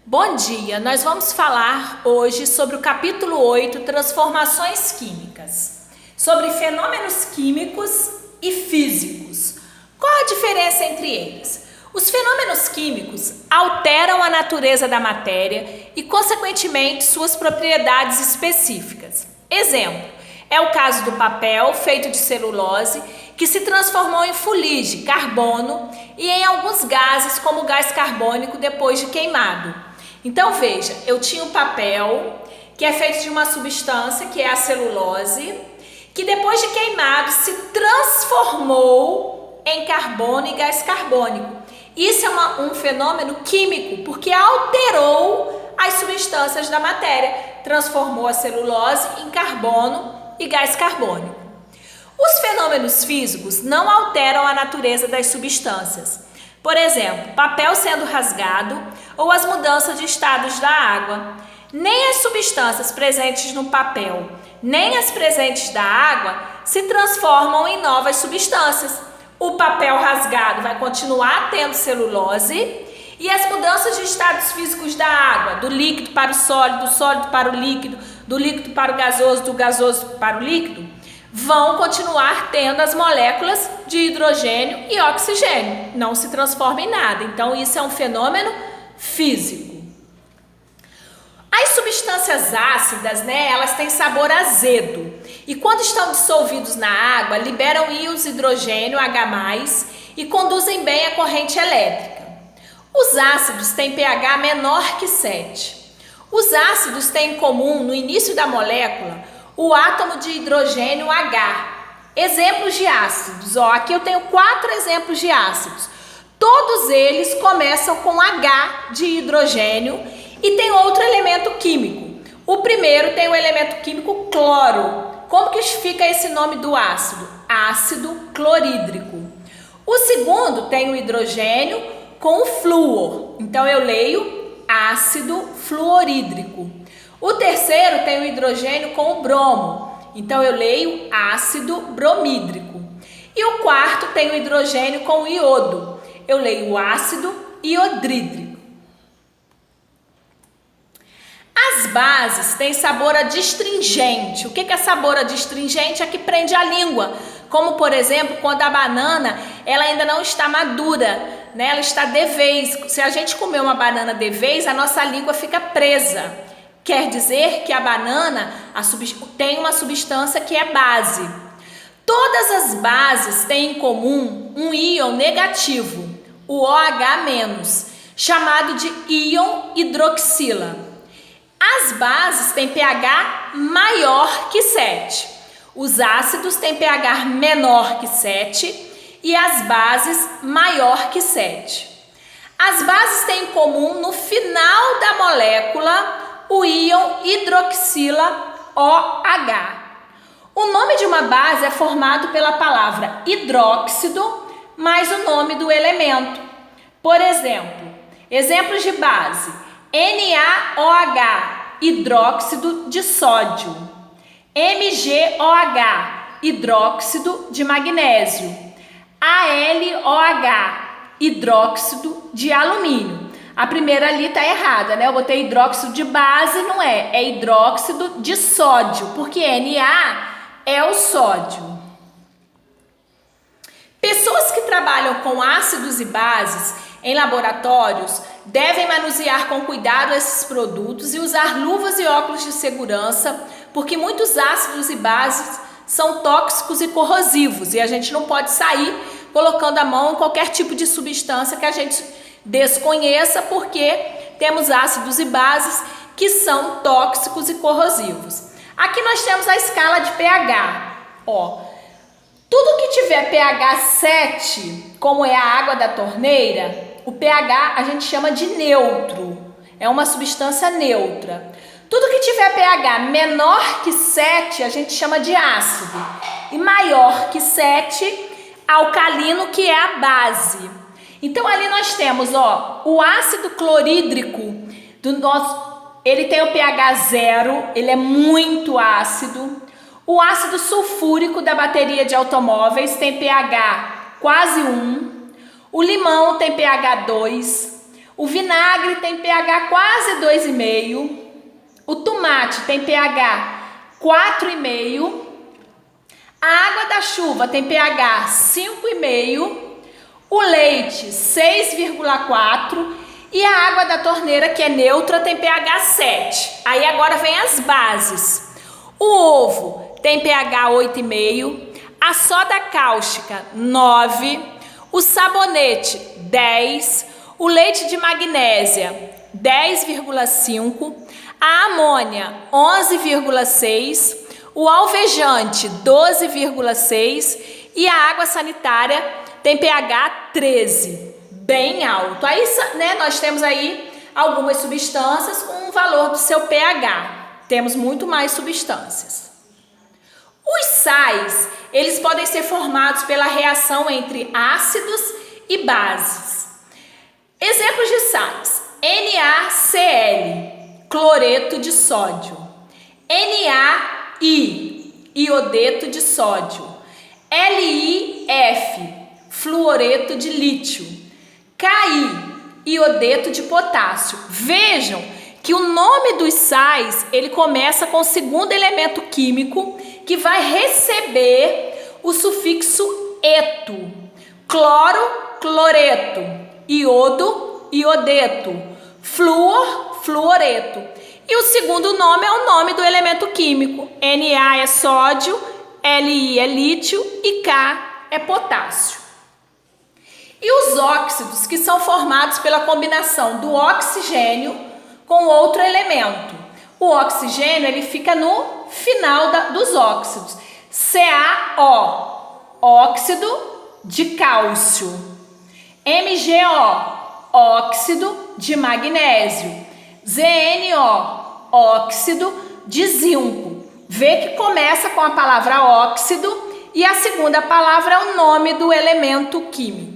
Bom dia, nós vamos falar hoje sobre o capítulo 8, Transformações Químicas, sobre fenômenos químicos e físicos. Qual a diferença entre eles? Os fenômenos químicos alteram a natureza da matéria e, consequentemente, suas propriedades específicas. Exemplo, é o caso do papel feito de celulose, que se transformou em fuligem, carbono, e em alguns gases, como o gás carbônico, depois de queimado. Então veja, eu tinha um papel que é feito de uma substância que é a celulose, que depois de queimado se transformou em carbono e gás carbônico. Isso é um fenômeno químico, porque alterou as substâncias da matéria, transformou a celulose em carbono e gás carbônico. Os fenômenos físicos não alteram a natureza das substâncias. Por exemplo, papel sendo rasgado ou as mudanças de estados da água. Nem as substâncias presentes no papel, nem as presentes da água se transformam em novas substâncias. O papel rasgado vai continuar tendo celulose e as mudanças de estados físicos da água, do líquido para o sólido, do sólido para o líquido, do líquido para o gasoso, do gasoso para o líquido, vão continuar tendo as moléculas de hidrogênio e oxigênio, não se transforma em nada. Então isso é um fenômeno físico. As substâncias ácidas, elas têm sabor azedo e quando estão dissolvidos na água, liberam íons hidrogênio H+, e conduzem bem a corrente elétrica. Os ácidos têm pH menor que 7. Os ácidos têm em comum, no início da molécula, o átomo de hidrogênio H. Exemplos de ácidos. Aqui eu tenho 4 exemplos de ácidos. Todos eles começam com H de hidrogênio e tem outro elemento químico. O primeiro tem o elemento químico cloro. Como que fica esse nome do ácido? Ácido clorídrico. O segundo tem o hidrogênio com o flúor. Então eu leio ácido fluorídrico. O terceiro tem o hidrogênio com o bromo, então eu leio ácido bromídrico. E o quarto tem o hidrogênio com o iodo, eu leio ácido iodrídrico. As bases têm sabor adstringente. O que é sabor adstringente? É que prende a língua, como por exemplo, quando a banana ela ainda não está madura, ela está de vez. Se a gente comer uma banana de vez, a nossa língua fica presa. Quer dizer que a banana tem uma substância que é base. Todas as bases têm em comum um íon negativo, o OH-, chamado de íon hidroxila. As bases têm pH maior que 7. Os ácidos têm pH menor que 7 e as bases maior que 7. As bases têm em comum no final da molécula o íon hidroxila OH. O nome de uma base é formado pela palavra hidróxido mais o nome do elemento. Por exemplo, exemplos de base: NaOH, hidróxido de sódio; MgOH, hidróxido de magnésio; AlOH, hidróxido de alumínio. A primeira ali está errada, Eu botei hidróxido de base, não é. É hidróxido de sódio, porque Na é o sódio. Pessoas que trabalham com ácidos e bases em laboratórios devem manusear com cuidado esses produtos e usar luvas e óculos de segurança, porque muitos ácidos e bases são tóxicos e corrosivos e a gente não pode sair colocando a mão em qualquer tipo de substância que a gente desconheça, porque temos ácidos e bases que são tóxicos e corrosivos. Aqui nós temos a escala de pH. Tudo que tiver pH 7, como é a água da torneira, o pH a gente chama de neutro. É uma substância neutra. Tudo que tiver pH menor que 7, a gente chama de ácido. E maior que 7, alcalino, que é a base. Então ali nós temos, o ácido clorídrico ele tem o pH 0, ele é muito ácido. O ácido sulfúrico da bateria de automóveis tem pH quase 1. O limão tem pH 2. O vinagre tem pH quase 2,5. O tomate tem pH 4,5. A água da chuva tem pH 5,5. O leite 6,4. E a água da torneira, que é neutra, tem pH 7. Aí agora vem as bases. O ovo tem pH 8,5. A soda cáustica 9. O sabonete 10. O leite de magnésia 10,5. A amônia 11,6. O alvejante 12,6. E a água sanitária tem pH 13. Bem alto. Aí, né, nós temos aí algumas substâncias com o valor do seu pH. Temos muito mais substâncias. Os sais, eles podem ser formados pela reação entre ácidos e bases. Exemplos de sais: NaCl, cloreto de sódio. NaI, iodeto de sódio. LiF, fluoreto de lítio. Ki, iodeto de potássio. Vejam que o nome dos sais, ele começa com o segundo elemento químico que vai receber o sufixo eto. Cloro, cloreto. Iodo, iodeto. Flúor, fluoreto. E o segundo nome é o nome do elemento químico. Na é sódio, Li é lítio e K é potássio. E os óxidos, que são formados pela combinação do oxigênio com outro elemento. O oxigênio, ele fica no final dos óxidos. CaO, óxido de cálcio. MgO, óxido de magnésio. ZnO, óxido de zinco. Vê que começa com a palavra óxido e a segunda palavra é o nome do elemento químico.